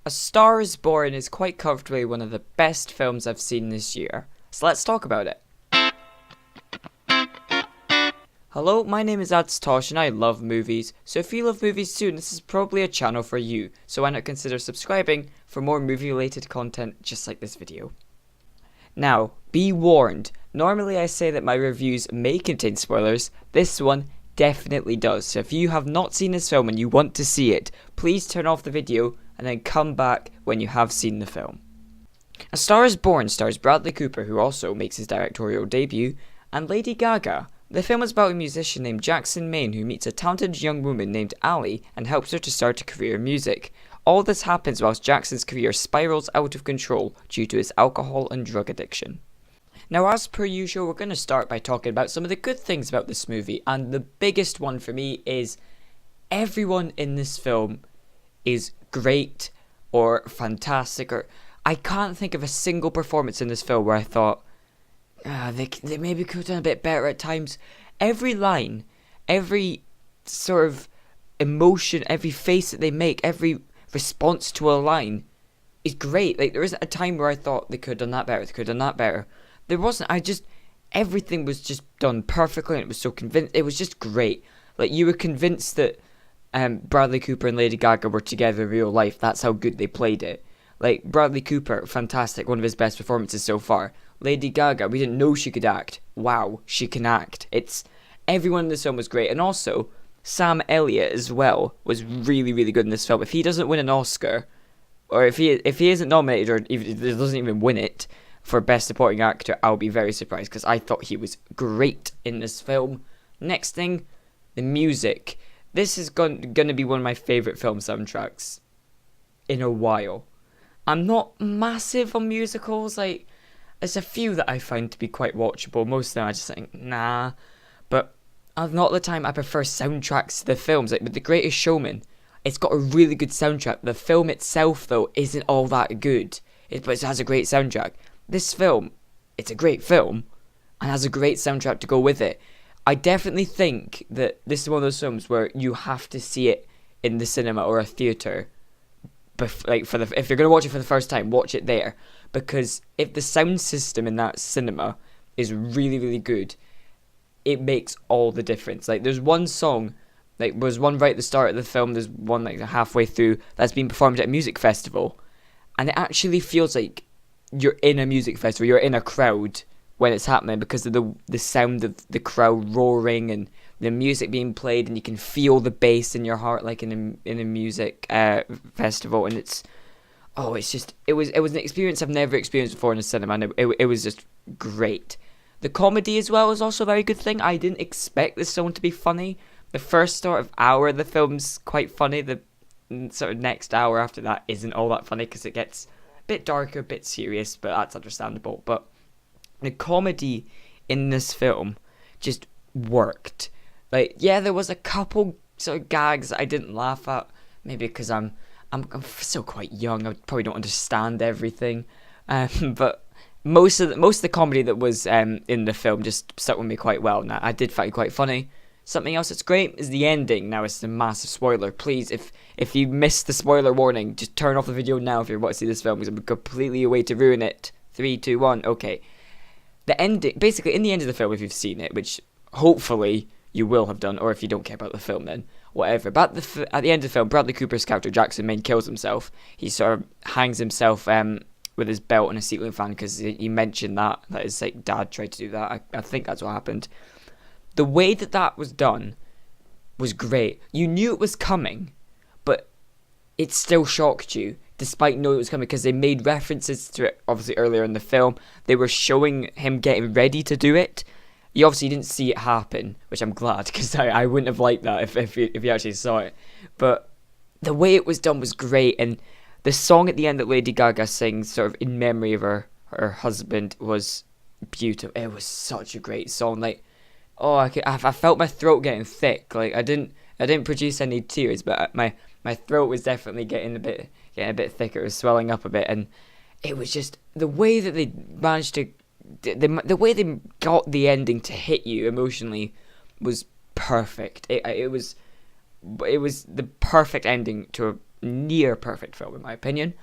A Star is Born is quite comfortably one of the best films I've seen this year, so let's talk about it. Hello, my name is Tosh and I love movies, so if you love movies too, this is probably a channel for you, so why not consider subscribing for more movie related content just like this video. Now, be warned, normally I say that my reviews may contain spoilers, this one definitely does, so if you have not seen this film and you want to see it, please turn off the video and then come back when you have seen the film. A Star is Born stars Bradley Cooper, who also makes his directorial debut, and Lady Gaga. The film is about a musician named Jackson Maine who meets a talented young woman named Allie and helps her to start a career in music. All this happens whilst Jackson's career spirals out of control due to his alcohol and drug addiction. Now, as per usual, we're going to start by talking about some of the good things about this movie, and the biggest one for me is everyone in this film is great or fantastic, or I can't think of a single performance in this film where I thought, they maybe could have done a bit better at times. Every line, every sort of emotion, every face that they make, every response to a line is great. Like, there isn't a time where I thought they could have done that better, they could have done that better. There wasn't. Everything was just done perfectly, and it was so it was just great. Like, you were convinced that Bradley Cooper and Lady Gaga were together in real life. That's how good they played it. Like, Bradley Cooper, fantastic, one of his best performances so far. Lady Gaga, we didn't know she could act. Wow, she can act. Everyone in this film was great, and also Sam Elliott as well was really, really good in this film. If he doesn't win an Oscar, or if he isn't nominated, or even doesn't even win it for Best Supporting Actor, I'll be very surprised, because I thought he was great in this film. Next thing, the music. This is going to be one of my favourite film soundtracks in a while. I'm not massive on musicals, like, there's a few that I find to be quite watchable. Most of them I just think, nah. But a lot of the time I prefer soundtracks to the films. Like with The Greatest Showman, it's got a really good soundtrack. The film itself, though, isn't all that good. But it has a great soundtrack. This film, it's a great film and has a great soundtrack to go with it. I definitely think that this is one of those films where you have to see it in the cinema or a theatre. If you're going to watch it for the first time, watch it there. Because if the sound system in that cinema is really, really good, it makes all the difference. Like, there's one song, like, there's one right at the start of the film, there's one, like, halfway through, that's been performed at a music festival. And it actually feels like you're in a music festival, you're in a crowd when it's happening, because of the sound of the crowd roaring and the music being played, and you can feel the bass in your heart, like in a music festival, and it was an experience I've never experienced before in a cinema, and it was just great. The comedy as well is also a very good thing. I didn't expect this film to be funny. The first sort of hour of the film's quite funny. The sort of next hour after that isn't all that funny, because it gets a bit darker, a bit serious, but that's understandable. But the comedy in this film just worked. Like, yeah, there was a couple sort of gags that I didn't laugh at, maybe because I'm still quite young. I probably don't understand everything, but most of the comedy that was in the film just stuck with me quite well, and I did find it quite funny. Something else that's great is the ending. Now, it's a massive spoiler. Please, if you missed the spoiler warning, just turn off the video now if you want to see this film, because I'm completely away to ruin it. 3, 2, 1, okay. The ending, basically, in the end of the film, if you've seen it, which hopefully you will have done, or if you don't care about the film, then whatever. But at the end of the film, Bradley Cooper's character Jackson Maine kills himself. He sort of hangs himself with his belt and a ceiling fan, because he mentioned that his like dad tried to do that. I think that's what happened. The way that was done was great. You knew it was coming, but it still shocked you, despite knowing it was coming, because they made references to it, obviously, earlier in the film. They were showing him getting ready to do it. You obviously didn't see it happen, which I'm glad, because I wouldn't have liked that if you actually saw it. But the way it was done was great, and the song at the end that Lady Gaga sings, sort of in memory of her husband, was beautiful. It was such a great song. Like, I felt my throat getting thick. Like, I didn't produce any tears, but my throat was definitely getting a bit thicker. It was swelling up a bit, and it was just the way that they managed to, the way they got the ending to hit you emotionally was perfect. It was the perfect ending to near perfect film in my opinion.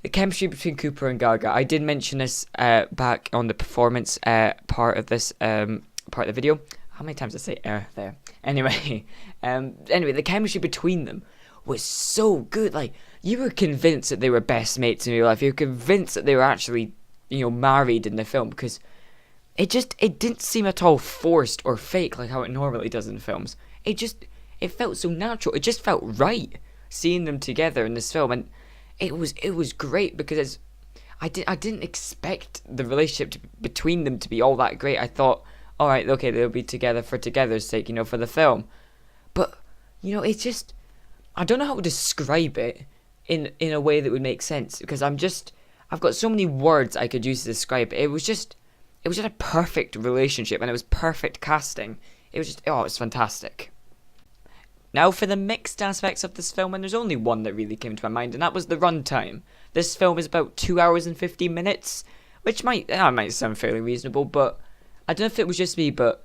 The chemistry between Cooper and Gaga. I did mention this back on the performance part of this part of the video. How many times did I say there? Anyway, the chemistry between them was so good. Like, you were convinced that they were best mates in real life. You were convinced that they were actually, married in the film, because it didn't seem at all forced or fake like how it normally does in films. It felt so natural. It just felt right seeing them together in this film, and it was great because I didn't expect the relationship between them to be all that great. I thought, all right, okay, they'll be together for together's sake, for the film. But it's just, I don't know how to describe it in a way that would make sense, because I've got so many words I could use to describe it. It was just a perfect relationship, and it was perfect casting. It was fantastic. Now for the mixed aspects of this film, and there's only one that really came to my mind, and that was the runtime. This film is about 2 hours and 15 minutes, which might sound fairly reasonable, but I don't know if it was just me, but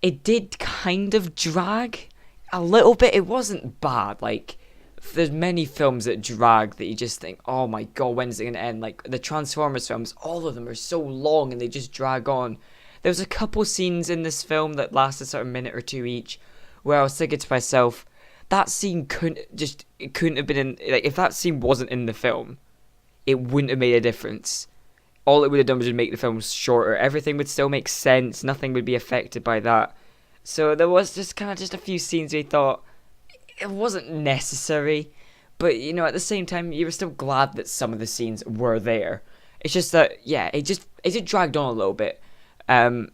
it did kind of drag a little bit. It wasn't bad. Like, there's many films that drag that you just think, oh my god, when's it going to end? Like, the Transformers films, all of them are so long and they just drag on. There was a couple scenes in this film that lasted sort of a minute or two each, where I was thinking to myself, that scene couldn't have been in, like, if that scene wasn't in the film, it wouldn't have made a difference. All it would have done was just make the film shorter. Everything would still make sense. Nothing would be affected by that. So there was just a few scenes where you thought it wasn't necessary, but at the same time you were still glad that some of the scenes were there. It's just that it just dragged on a little bit. That's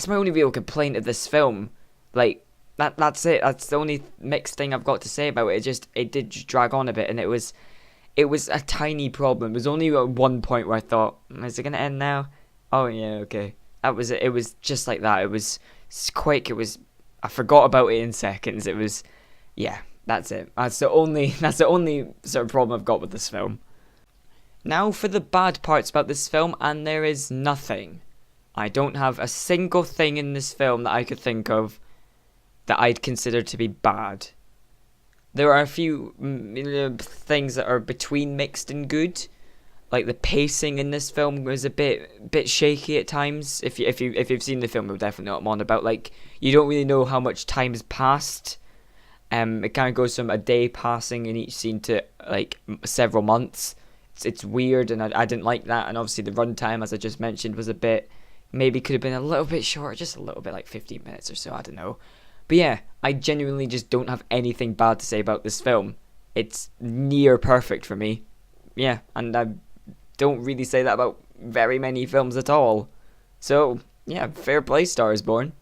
my only real complaint of this film. Like, that's it. That's the only mixed thing I've got to say about it. It did just drag on a bit, and it was a tiny problem. It was only at one point where I thought, is it going to end now? Oh yeah, okay. That was it. It was just like that. It was quick. I forgot about it in seconds. It was, that's it. That's the only sort of problem I've got with this film. Now for the bad parts about this film, and there is nothing. I don't have a single thing in this film that I could think of that I'd consider to be bad. There are a few things that are between mixed and good. Like, the pacing in this film was a bit shaky at times. If you've seen the film, you'll definitely know what I'm on about. Like, you don't really know how much time has passed. It kind of goes from a day passing in each scene to like several months. It's weird, and I didn't like that. And obviously the runtime, as I just mentioned, was maybe could have been a little bit shorter, just a little bit, like 15 minutes or so. I don't know. But yeah, I genuinely just don't have anything bad to say about this film. It's near perfect for me. Yeah, and I don't really say that about very many films at all. So, yeah, fair play, Star is Born.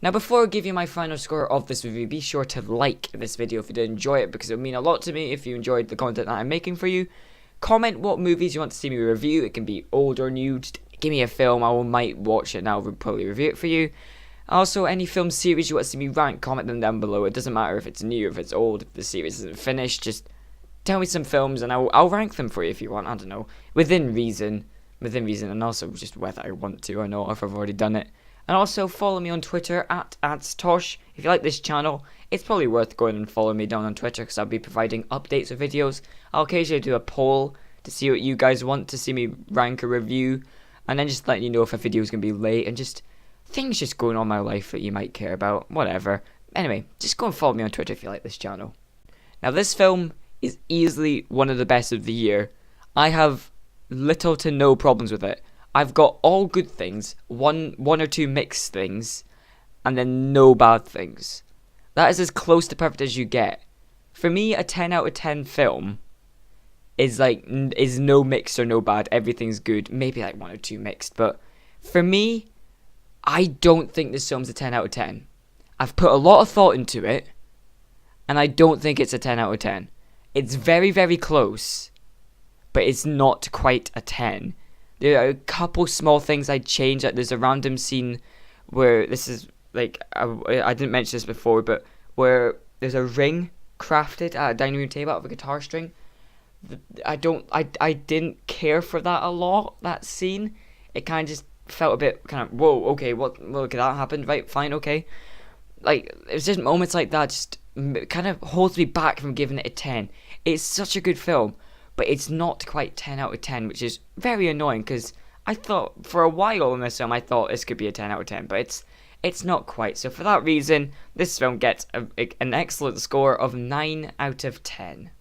Now, before I give you my final score of this review, be sure to like this video if you did enjoy it, because it would mean a lot to me if you enjoyed the content that I'm making for you. Comment what movies you want to see me review. It can be old or new. Just give me a film. I might watch it and I'll probably review it for you. Also, any film series you want to see me rank, comment them down below. It doesn't matter if it's new, if it's old, if the series isn't finished. Just tell me some films and I'll rank them for you if you want. I don't know. Within reason, and also just whether I want to or not, if I've already done it. And also follow me on Twitter @Tosh. If you like this channel, it's probably worth going and following me down on Twitter, because I'll be providing updates of videos. I'll occasionally do a poll to see what you guys want to see me rank or review, and then just letting you know if a video is going to be late, and just things just going on in my life that you might care about, whatever. Anyway, just go and follow me on Twitter if you like this channel. Now, this film is easily one of the best of the year. I have little to no problems with it. I've got all good things, one or two mixed things, and then no bad things. That is as close to perfect as you get. For me, a 10 out of 10 film is no mixed or no bad. Everything's good. Maybe like one or two mixed, but for me, I don't think this film's a 10 out of 10. I've put a lot of thought into it, and I don't think it's a 10 out of 10. It's very, very close, but it's not quite a 10. There are a couple small things I'd change. Like, there's a random scene where this is like, I didn't mention this before, but where there's a ring crafted at a dining room table out of a guitar string. I didn't care for that a lot, that scene. It kind of just felt a bit kind of, whoa, okay, okay, that happened, right, fine, okay. Like, it was just moments like that, just kind of holds me back from giving it a 10. It's such a good film, but it's not quite 10 out of 10, which is very annoying because I thought for a while in this film I thought this could be a 10 out of 10, but it's not quite. So for that reason, this film gets an excellent score of 9 out of 10.